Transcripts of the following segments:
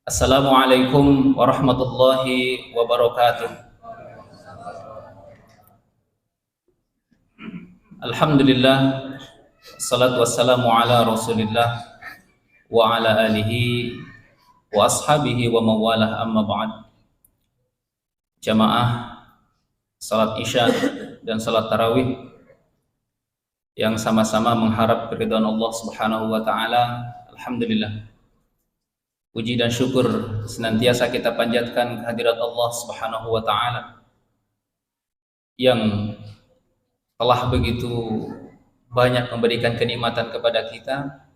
Assalamualaikum warahmatullahi wabarakatuh. Alhamdulillah, salatu wassalamu ala rasulillah wa ala alihi wa ashabihi wa mawalah, amma ba'd. Jamaah salat isya dan salat tarawih yang sama-sama mengharap keridhaan Allah subhanahu wa ta'ala. Alhamdulillah, puji dan syukur senantiasa kita panjatkan kehadirat Allah subhanahu wa ta'ala yang telah begitu banyak memberikan kenikmatan kepada kita.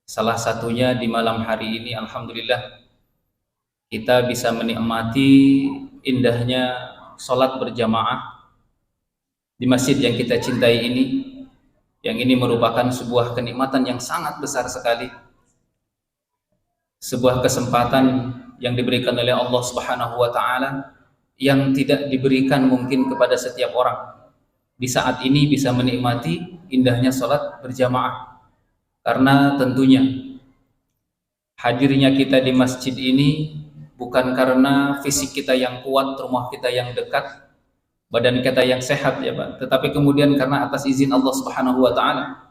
Salah satunya di malam hari ini, alhamdulillah, kita bisa menikmati indahnya sholat berjamaah di masjid yang kita cintai ini, yang ini merupakan sebuah kenikmatan yang sangat besar sekali, sebuah kesempatan yang diberikan oleh Allah subhanahu wa ta'ala yang tidak diberikan mungkin kepada setiap orang. Di saat ini bisa menikmati indahnya sholat berjamaah, karena tentunya hadirnya kita di masjid ini bukan karena fisik kita yang kuat, rumah kita yang dekat, badan kita yang sehat ya Pak, tetapi kemudian karena atas izin Allah subhanahu wa ta'ala.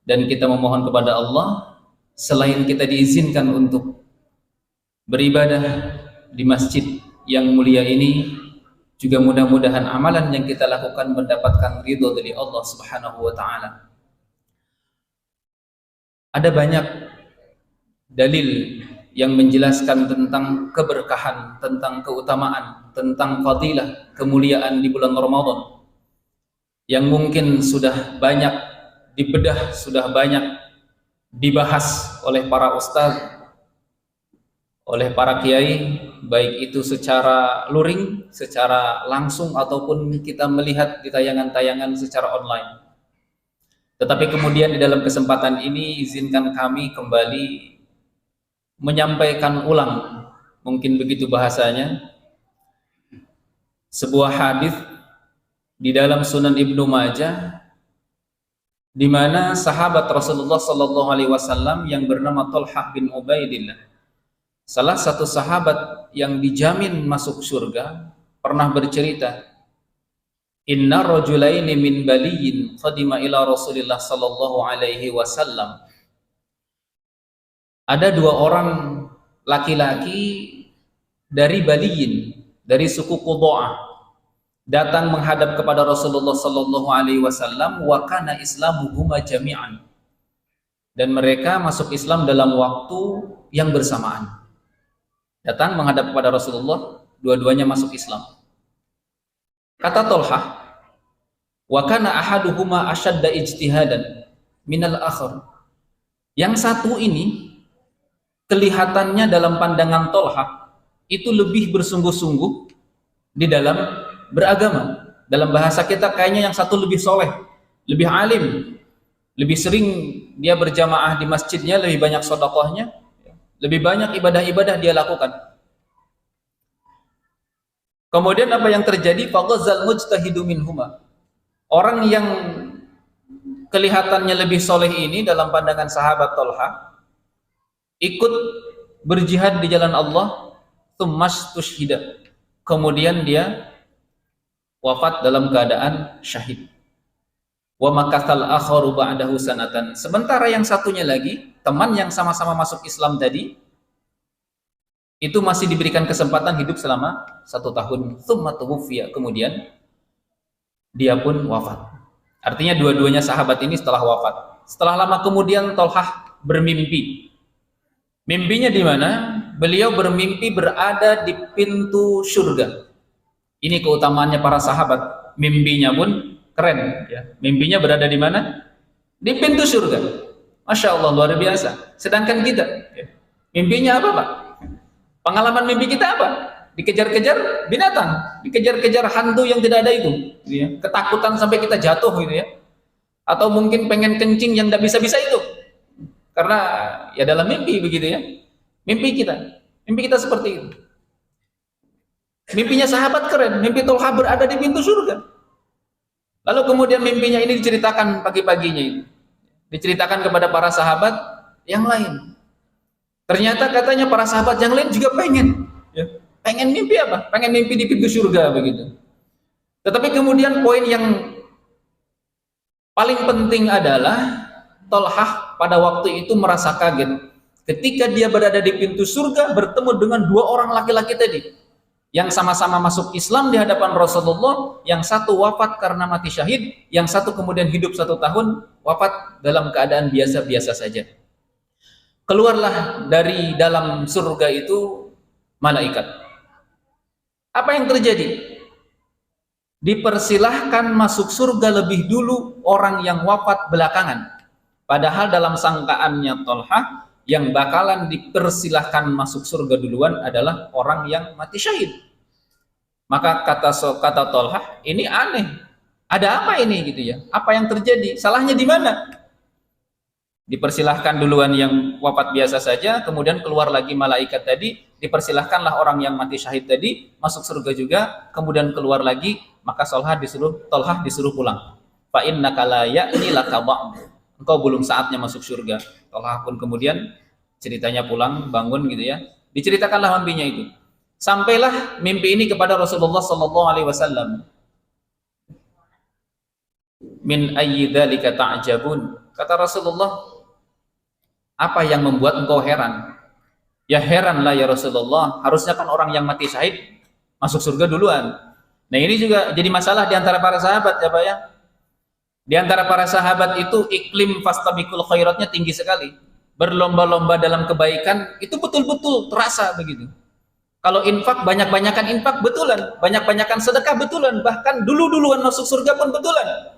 Dan kita memohon kepada Allah, selain kita diizinkan untuk beribadah di masjid yang mulia ini, juga mudah-mudahan amalan yang kita lakukan mendapatkan ridho dari Allah subhanahu wa ta'ala. Ada banyak dalil yang menjelaskan tentang keberkahan, tentang keutamaan, tentang fadilah, kemuliaan di bulan Ramadan, yang mungkin sudah banyak dibedah, sudah banyak dibahas oleh para ustaz, oleh para kiai, baik itu secara luring, secara langsung, ataupun kita melihat di tayangan-tayangan secara online. Tetapi kemudian di dalam kesempatan ini izinkan kami kembali menyampaikan ulang, mungkin begitu bahasanya, sebuah hadis di dalam Sunan Ibnu Majah, di mana sahabat Rasulullah sallallahu alaihi wasallam yang bernama Thalhah bin Ubaidillah, salah satu sahabat yang dijamin masuk surga, pernah bercerita, inna rajulaini min baliyin qadima ila Rasulillah sallallahu alaihi wasallam. Ada dua orang laki-laki dari baliyin, dari suku Qudaa, datang menghadap kepada Rasulullah sallallahu alaihi wasallam, wa kana islamuhuma jami'an, dan mereka masuk Islam dalam waktu yang bersamaan. Datang menghadap kepada Rasulullah, dua-duanya masuk Islam. Kata Thalhah, wa kana ahaduhuma ashadda ijtihadan minal akhar. Yang satu ini kelihatannya dalam pandangan Thalhah itu lebih bersungguh-sungguh di dalam beragama. Dalam bahasa kita kayaknya yang satu lebih soleh, lebih alim, lebih sering dia berjamaah di masjidnya, lebih banyak sedekahnya, lebih banyak ibadah-ibadah dia lakukan. Kemudian apa yang terjadi? Faghazal mujtahidu minhuma. Orang yang kelihatannya lebih soleh ini dalam pandangan sahabat Thalhah ikut berjihad di jalan Allah, tsummastushhida, kemudian dia wafat dalam keadaan syahid. Wa makatsal akharu ba'dahu sanatan. Sementara yang satunya lagi, teman yang sama-sama masuk Islam tadi, itu masih diberikan kesempatan hidup selama 1 tahun. Tsumma tuwfiya, kemudian dia pun wafat. Artinya dua-duanya sahabat ini setelah wafat. Setelah lama kemudian Thalhah bermimpi. Mimpinya di mana? Beliau bermimpi berada di pintu surga. Ini keutamaannya para sahabat. Mimpinya pun keren ya. Mimpinya berada di mana? Di pintu surga. Masya Allah, luar biasa. Sedangkan kita ya, mimpinya apa Pak? Pengalaman mimpi kita apa? Dikejar-kejar binatang, dikejar-kejar hantu yang tidak ada itu gitu ya. Ketakutan sampai kita jatuh gitu ya. Atau mungkin pengen kencing yang tidak bisa-bisa itu, karena ya dalam mimpi begitu ya. Mimpi kita seperti itu. Mimpinya sahabat keren, mimpi Thalhah berada di pintu surga. Lalu kemudian mimpinya ini diceritakan pagi-paginya itu, diceritakan kepada para sahabat yang lain. Ternyata katanya para sahabat yang lain juga pengen, ya. Pengen mimpi apa? Pengen mimpi di pintu surga begitu. Tetapi kemudian poin yang paling penting adalah Tolhah pada waktu itu merasa kaget ketika dia berada di pintu surga bertemu dengan dua orang laki-laki tadi yang sama-sama masuk Islam di hadapan Rasulullah, yang satu wafat karena mati syahid, yang satu kemudian hidup 1 tahun, wafat dalam keadaan biasa-biasa saja. Keluarlah dari dalam surga itu malaikat. Apa yang terjadi? Dipersilahkan masuk surga lebih dulu orang yang wafat belakangan. Padahal dalam sangkaannya Tolhah, yang bakalan dipersilahkan masuk surga duluan adalah orang yang mati syahid. Maka kata Tolhah, ini aneh. Ada apa ini gitu ya? Apa yang terjadi? Salahnya di mana? Dipersilahkan duluan yang wafat biasa saja, kemudian keluar lagi malaikat tadi, dipersilahkanlah orang yang mati syahid tadi masuk surga juga, kemudian keluar lagi, maka Tolhah disuruh pulang. Fa innaka la ya'ni laka ba'd. Engkau belum saatnya masuk surga. Tolhah pun kemudian ceritanya pulang, bangun gitu ya. Diceritakanlah mimpinya itu. Sampailah mimpi ini kepada Rasulullah sallallahu alaihi wasallam. Min ayyi dzalika ta'jabun? Kata Rasulullah, apa yang membuat engkau heran? Ya heranlah ya Rasulullah, harusnya kan orang yang mati syahid masuk surga duluan. Nah ini juga jadi masalah di antara para sahabat ya Pak ya. Di antara para sahabat itu iklim fastabiqul khairatnya tinggi sekali. Berlomba-lomba dalam kebaikan itu betul-betul terasa begitu. Kalau infak, banyak-banyakan infak betulan, banyak-banyakan sedekah betulan, bahkan dulu-duluan masuk surga pun betulan.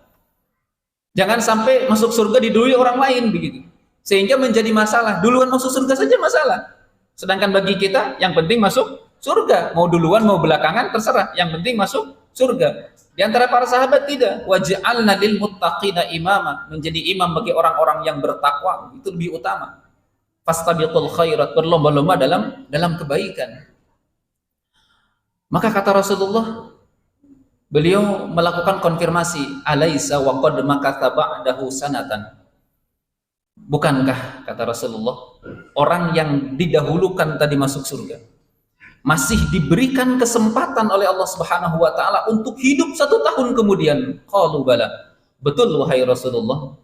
Jangan sampai masuk surga didului orang lain begitu. Sehingga menjadi masalah, duluan masuk surga saja masalah. Sedangkan bagi kita yang penting masuk surga, mau duluan mau belakangan terserah, yang penting masuk surga. Di antara para sahabat tidak, waj'alna lil muttaqina imama, menjadi imam bagi orang-orang yang bertakwa itu lebih utama. Fastabiqul khairat, berlomba-lomba dalam kebaikan. Maka kata Rasulullah, beliau melakukan konfirmasi, alaisa wa qad makatha ba'dahu sanatan. Bukankah, kata Rasulullah, orang yang didahulukan tadi masuk surga masih diberikan kesempatan oleh Allah Subhanahu wa taala untuk hidup 1 tahun kemudian? Qalu bala. Betul wahai Rasulullah.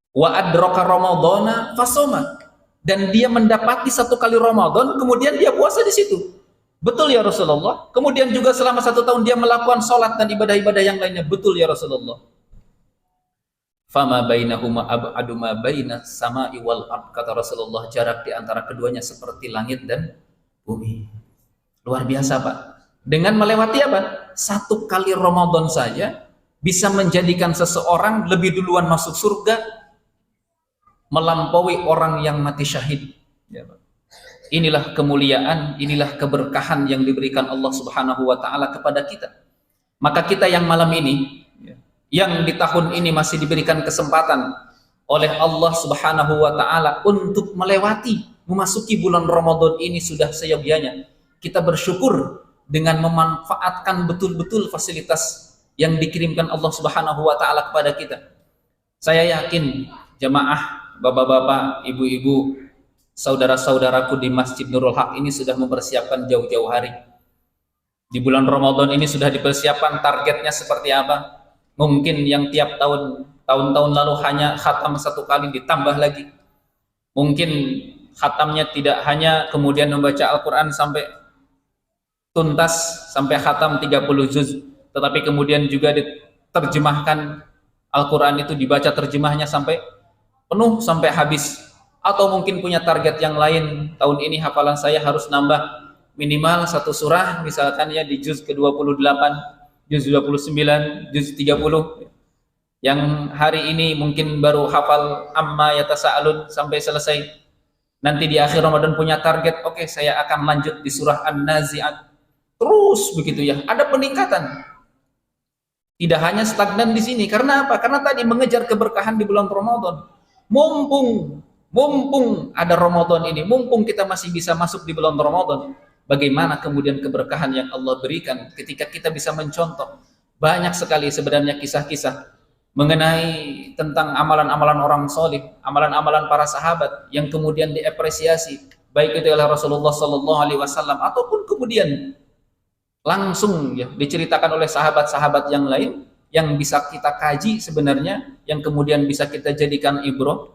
Wa adraka ramadhana fasoma, dan dia mendapati 1 kali Ramadan kemudian dia puasa di situ. Betul ya Rasulullah. Kemudian juga selama 1 tahun dia melakukan sholat dan ibadah-ibadah yang lainnya. Betul ya Rasulullah. Fama bainahuma ab'adu ma bainas sama'i wal ard, kata Rasulullah, jarak di antara keduanya seperti langit dan bumi. Luar biasa Pak. Dengan melewati apa? 1 kali Ramadan saja bisa menjadikan seseorang lebih duluan masuk surga melampaui orang yang mati syahid. Ya Pak. Inilah kemuliaan, inilah keberkahan yang diberikan Allah Subhanahu wa taala kepada kita. Maka kita yang malam ini, yang di tahun ini masih diberikan kesempatan oleh Allah Subhanahu wa taala untuk memasuki bulan Ramadan ini sudah seyogyanya. Kita bersyukur dengan memanfaatkan betul-betul fasilitas yang dikirimkan Allah Subhanahu wa taala kepada kita. Saya yakin jamaah, bapak-bapak, ibu-ibu, saudara-saudaraku di Masjid Nurul Haq ini sudah mempersiapkan jauh-jauh hari. Di bulan Ramadan ini sudah dipersiapkan targetnya seperti apa. Mungkin yang tiap tahun-tahun lalu hanya khatam 1 kali ditambah lagi. Mungkin khatamnya tidak hanya kemudian membaca Al-Quran sampai tuntas, sampai khatam 30 juz, tetapi kemudian juga diterjemahkan Al-Quran itu, dibaca terjemahnya sampai penuh, sampai habis. Atau mungkin punya target yang lain, tahun ini hafalan saya harus nambah minimal 1 surah, misalkan ya di juz ke-28, juz 29, juz 30. Yang hari ini mungkin baru hafal amma yatasaalun sampai selesai. Nanti di akhir Ramadan punya target, oke, saya akan lanjut di surah An-Nazi'at. Terus begitu ya, ada peningkatan. Tidak hanya stagnan di sini. Karena apa? Karena tadi mengejar keberkahan di bulan Ramadan. Mumpung ada Ramadan ini, mumpung kita masih bisa masuk di bulan Ramadan, bagaimana kemudian keberkahan yang Allah berikan ketika kita bisa mencontoh. Banyak sekali sebenarnya kisah-kisah mengenai tentang amalan-amalan orang soleh, amalan-amalan para sahabat yang kemudian diapresiasi baik itu oleh Rasulullah Sallallahu Alaihi Wasallam ataupun kemudian langsung ya diceritakan oleh sahabat-sahabat yang lain yang bisa kita kaji sebenarnya, yang kemudian bisa kita jadikan ibrah,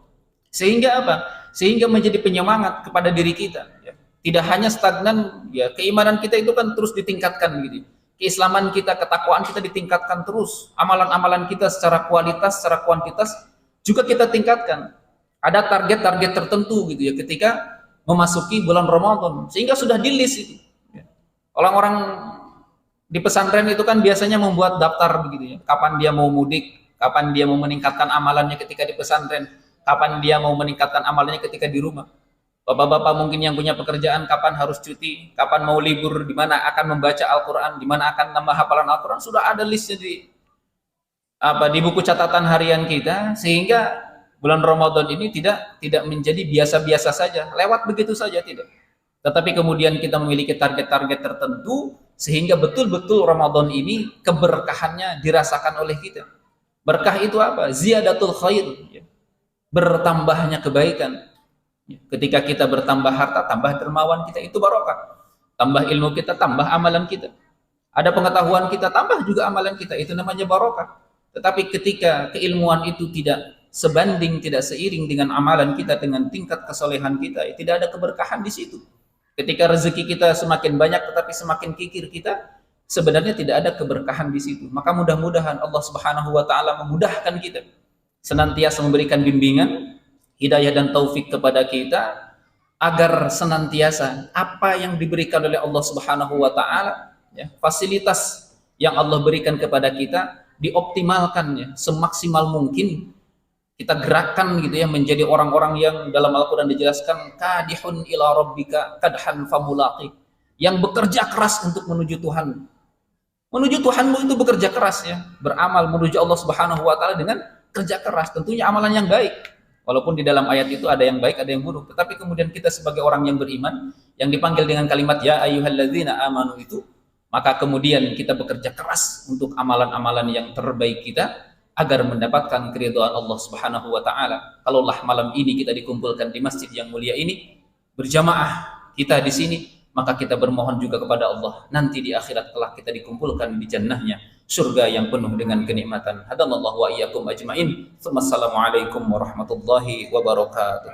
sehingga apa? Sehingga menjadi penyemangat kepada diri kita ya. Tidak hanya stagnan ya, keimanan kita itu kan terus ditingkatkan gitu. Keislaman kita, ketakwaan kita ditingkatkan terus, amalan-amalan kita secara kualitas, secara kuantitas juga kita tingkatkan. Ada target-target tertentu gitu ya ketika memasuki bulan Ramadan, sehingga sudah di list itu. Orang-orang di pesantren itu kan biasanya membuat daftar begitu ya, kapan dia mau mudik, kapan dia mau meningkatkan amalannya ketika di pesantren, kapan dia mau meningkatkan amalannya ketika di rumah. Bapak-bapak mungkin yang punya pekerjaan kapan harus cuti, kapan mau libur, di mana akan membaca Al-Quran, di mana akan nambah hafalan Al-Quran, sudah ada listnya di buku catatan harian kita, sehingga bulan Ramadan ini tidak menjadi biasa-biasa saja, lewat begitu saja, tidak. Tetapi kemudian kita memiliki target-target tertentu, sehingga betul-betul Ramadan ini keberkahannya dirasakan oleh kita. Berkah itu apa? Ziyadatul khair, ya. Bertambahnya kebaikan. Ketika kita bertambah harta, tambah dermawan kita, itu barokah. Tambah ilmu kita, tambah amalan kita. Ada pengetahuan kita, tambah juga amalan kita, itu namanya barokah. Tetapi ketika keilmuan itu tidak sebanding, tidak seiring dengan amalan kita, dengan tingkat kesolehan kita, ya tidak ada keberkahan di situ. Ketika rezeki kita semakin banyak tetapi semakin kikir kita, sebenarnya tidak ada keberkahan di situ. Maka mudah-mudahan Allah Subhanahu wa taala memudahkan kita, senantiasa memberikan bimbingan, hidayah dan taufik kepada kita, agar senantiasa apa yang diberikan oleh Allah Subhanahu wa taala ya, fasilitas yang Allah berikan kepada kita dioptimalkan ya, semaksimal mungkin kita gerakkan gitu ya, menjadi orang-orang yang dalam Al-Quran dijelaskan kadihun ila rabbika kadhan famulaqi, yang bekerja keras untuk menuju Tuhan. Menuju Tuhanmu itu bekerja keras ya, beramal menuju Allah Subhanahu wa taala dengan kerja keras, tentunya amalan yang baik. Walaupun di dalam ayat itu ada yang baik, ada yang buruk, tetapi kemudian kita sebagai orang yang beriman, yang dipanggil dengan kalimat ya ayyuhalladzina amanu itu, maka kemudian kita bekerja keras untuk amalan-amalan yang terbaik kita, agar mendapatkan keridhaan Allah Subhanahu wa taala. Kalaulah malam ini kita dikumpulkan di masjid yang mulia ini, berjamaah kita di sini, maka kita bermohon juga kepada Allah, nanti di akhirat telah kita dikumpulkan di jannahnya, surga yang penuh dengan kenikmatan. Hadanallahu wa iyyakum ajmain. Wassalamualaikum warahmatullahi wabarakatuh.